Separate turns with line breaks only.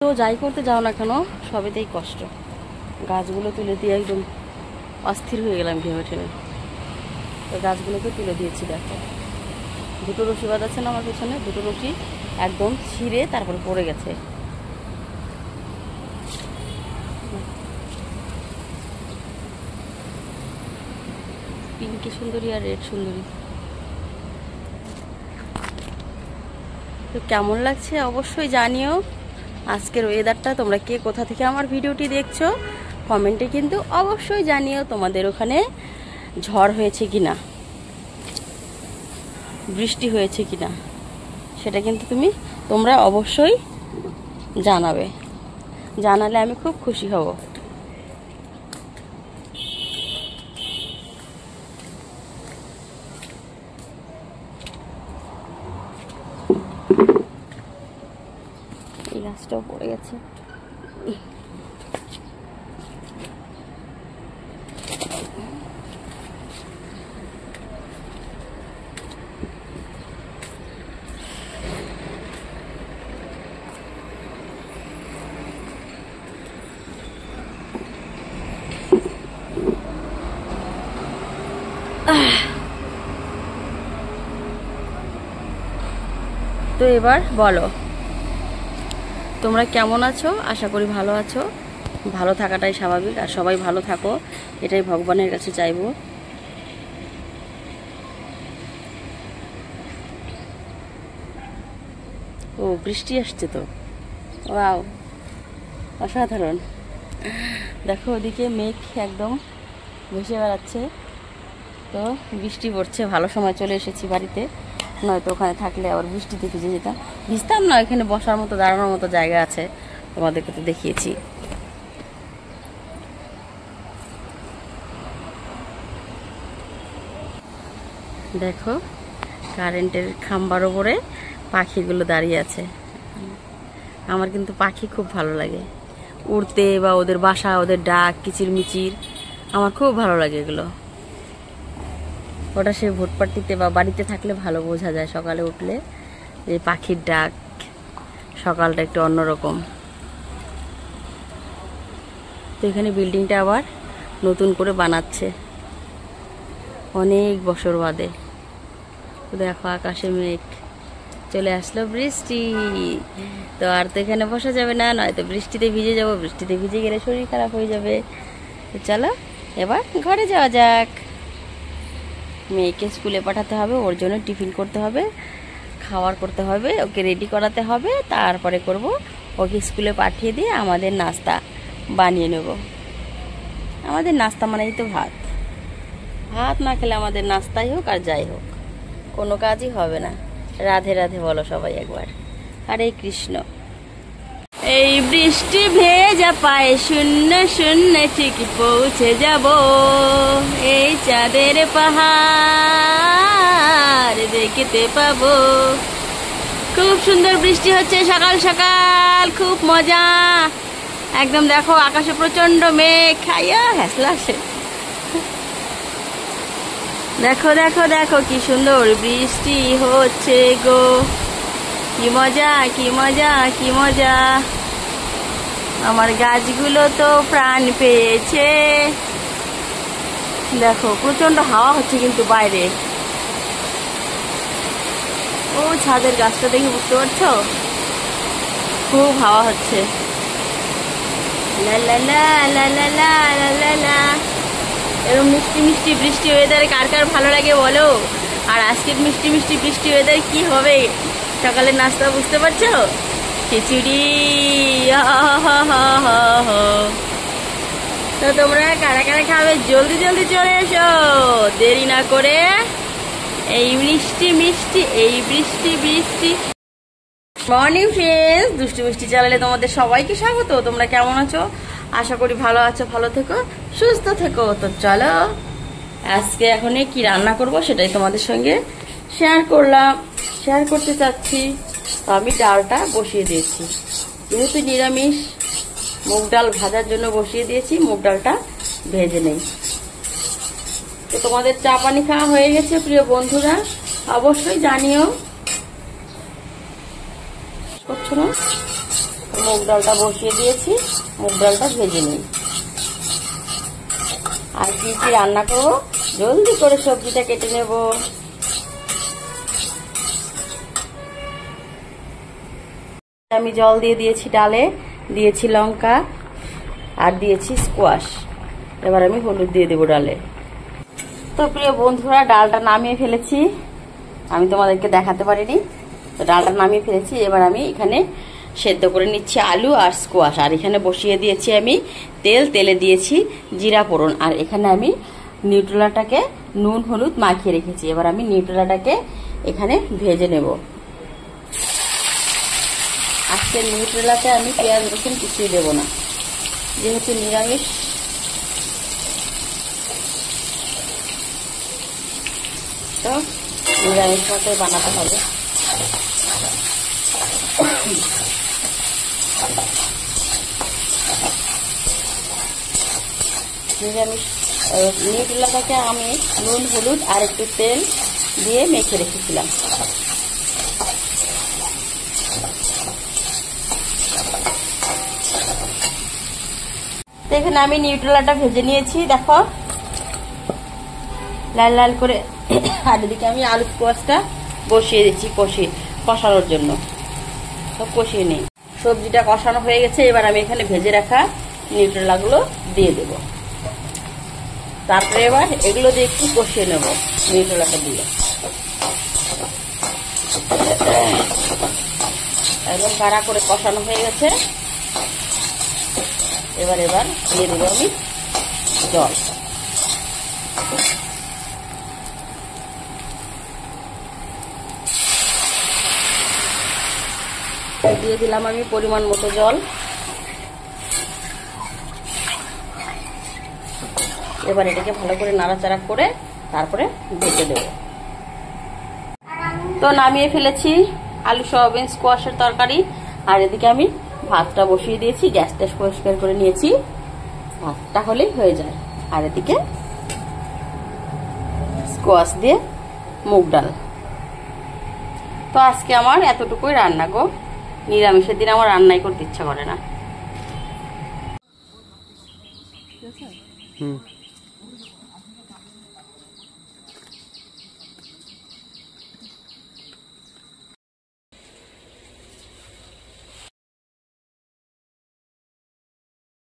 তো যাই করতে যাও না কেন সবেতেই কষ্ট। গাছগুলো তুলে দিয়ে একদম অস্থির হয়ে গেলাম ভেবে ঠেবে। তো গাছগুলোকে তুলে দিয়েছি। দেখো দুটো রশি বাঁধা না আমার পেছনে, দুটো রশি একদম ছিঁড়ে তারপরে পড়ে গেছে। পিঙ্কি সুন্দরী আর রেড সুন্দরী। তো কেমন লাগছে অবশ্যই জানিও। আজকের ওয়েদারটা তোমরা কে কোথা থেকে আমার ভিডিওটি দেখছো কমেন্টে কিন্তু অবশ্যই জানিও। তোমাদের ওখানে ঝড় হয়েছে কিনা, বৃষ্টি হয়েছে কিনা সেটা কিন্তু তোমরা অবশ্যই জানাবে। জানালে আমি খুব খুশি হব। এই গাছটাও পড়ে গেছে। তো এবার বলো তোমরা কেমন আছো? আশা করি ভালো আছো। ভালো থাকাটাই স্বাভাবিক, আর সবাই ভালো থাকো এটাই ভগবানের কাছে চাইবো। ও বৃষ্টি আসছে তো, ওয়াও অসাধারণ। দেখো ওদিকে মেঘ একদম ভেসে বেড়াচ্ছে। তো বৃষ্টি পড়ছে, ভালো সময় চলে এসেছি বাড়িতে, নয়তো ওখানে থাকলে আবার বৃষ্টিতে ভিজে যেতাম। ভিজতাম না, এখানে বসার মতো দাঁড়ানোর মতো জায়গা আছে, তোমাদেরকে তো দেখিয়েছি। দেখো কারেন্টের খাম্বার ওপরে পাখিগুলো দাঁড়িয়ে আছে। আমার কিন্তু পাখি খুব ভালো লাগে উড়তে, বা ওদের বাসা, ওদের ডাক, কিচিরমিচির আমার খুব ভালো লাগে এগুলো। ওটা সে ভোটপাট্টিতে বা বাড়িতে থাকলে ভালো বোঝা যায়, সকালে উঠলে যে পাখির ডাক, সকালটা একটু অন্যরকম। তো এখানে বিল্ডিংটা আবার নতুন করে বানাচ্ছে অনেক বছর বাদে। তো দেখো আকাশে মেঘ, চলে আসলো বৃষ্টি। তো আর তো এখানে বসা যাবে না, নয়তো বৃষ্টিতে ভিজে যাব। বৃষ্টিতে ভিজে গেলে শরীর খারাপ হয়ে যাবে। তো চলো এবার ঘরে যাওয়া যাক। মেয়েকে স্কুলে পাঠাতে হবে, ওর জন্য টিফিন করতে হবে, খাবার করতে হবে, ওকে রেডি করাতে হবে, তারপরে করব। ওকে স্কুলে পাঠিয়ে দিয়ে আমাদের নাস্তা বানিয়ে নেব। আমাদের নাস্তা মানেই তো ভাত। ভাত না খেলে আমাদের নাস্তাই হোক আর যাই হোক কোনো কাজই হবে না। রাধে রাধে বলো সবাই একবার, হরে কৃষ্ণ। এই বৃষ্টি ভেজা পায়ে শূন্য শূন্য ঠিক পৌঁছে যাব, এই চাঁদের পাহাড় দেখতে পাবো। খুব সুন্দর বৃষ্টি হচ্ছে সকাল সকাল, খুব মজা একদম। দেখো আকাশে প্রচন্ড মেঘ, খাইয়া হ্যাসলা আসে। দেখো দেখো দেখো কি সুন্দর বৃষ্টি হচ্ছে গো, কি মজা কি মজা কি মজা। আমার গাছগুলো তো প্রাণ পেয়েছে। দেখো প্রচন্ড হাওয়া হচ্ছে কিন্তু বাইরে। ও ছাদের গাছটা দেখে বুঝতে পারছো, খুব হাওয়া হচ্ছে। লা লা লা লা লা লা লা লা লা। এরকম মিষ্টি মিষ্টি বৃষ্টি ওয়েদারে কার কার ভালো লাগে বলো। আর আজকের মিষ্টি মিষ্টি বৃষ্টি ওয়েদারে কি হবে সকালের নাস্তা বুঝতে পারছো? খিচুড়ি। তো তোমরা কারা কারা খাবে জলদি জলদি চলে এসো, দেরি না করে। এই মিষ্টি মিষ্টি, এই বৃষ্টি বৃষ্টি। মর্নিং ফ্রেন্ডস, দুষ্টু মিষ্টি চ্যানেলে তোমাদের সবাইকে স্বাগত। তোমরা কেমন আছো? আশা করি ভালো আছো, ভালো থেকো, সুস্থ থেকো। তো চলো আজকে এখন কি রান্না করব সেটাই তোমাদের সঙ্গে শেয়ার করতে চাচ্ছি। তো আমি ডালটা বসিয়ে দিয়েছি, যেহেতু নিরামিষ মুগ ডাল ভাজার জন্য বসিয়ে দিয়েছি। মুগ ডালটা ভেজে নেই। তো তোমাদের চা পানি খাওয়া হয়ে গেছে প্রিয় বন্ধুরা? অবশ্যই জানিও। করছো না মুগ ডালটা বসিয়ে দিয়েছি, মুগ ডালটা ভেজে নিই। আর কি কি রান্না করবো, জলদি করে সবজিটা কেটে নেব। আমি জল দিয়ে দিয়েছি, ডালে দিয়েছি লঙ্কা আর দিয়েছি স্কোয়াশ। এবার আমি হলুদ দিয়ে দেবো ডালে। তো প্রিয় বন্ধুরা, ডালটা নামিয়ে ফেলেছি, আমি তোমাদেরকে দেখাতে পারিনি, তো ডালটা নামিয়ে ফেলেছি। এবার আমি এখানে সেদ্ধ করে নিচ্ছি আলু আর স্কোয়াশ। আর এখানে বসিয়ে দিয়েছি আমি তেল, তেলে দিয়েছি জিরা ফোড়ন। আর এখানে আমি নিউট্রেলাটাকে নুন হলুদ মাখিয়ে রেখেছি। এবার আমি নিউট্রেলাটাকে এখানে ভেজে নেব। আজকে নিউট্রেলাতে আমি পেঁয়াজ রসুন কিছুই দেবো না, যেহেতু নিরামিষ। তো নিরামিষ মতোই বানাতে হবে। নিরামিষ নিউট্রেলাটাকে আমি নুন হলুদ আর একটু তেল দিয়ে মেখে রেখেছিলাম। তো এখানে আমি নিউট্রেলাটা ভেজে নিয়েছি, দেখো লাল লাল করে। আর এদিকে আমি আলু স্কোয়াশটা বসিয়ে দিচ্ছি কষানোর জন্য। সব কষিয়ে নিই। সবজিটা কষানো হয়ে গেছে। এবার আমি এখানে ভেজে রাখা নিউট্রেলাগুলো দিয়ে দেব। তারপরে এবার এগুলো দিয়ে একটু কষিয়ে নেব নিউট্রেলাটা দিয়ে। একদম কাড়া করে কষানো হয়ে গেছে। এবার দিয়ে দেবো আমি জল। দিয়ে দিলাম আমি পরিমাণ মতো জল। এবার এটাকে ভালো করে নাড়াচাড়া করে তারপরে ঢেকে দেব। তো নামিয়ে ফেলেছি আলু সয়াবিন স্কোয়াশের তরকারি। আর এদিকে আমি ভাতটা বসিয়ে দিয়েছি, গ্যাসটা পরিষ্কার করে নিয়েছি, ভাতটা হলেই হয়ে যায়। আর এদিকে স্কোয়াশ দিয়ে মুগ ডাল। তো আজকে আমার এতটুকুই রান্না গো। নিরামিষের দিন আমার রান্নাই করতে ইচ্ছা করে না।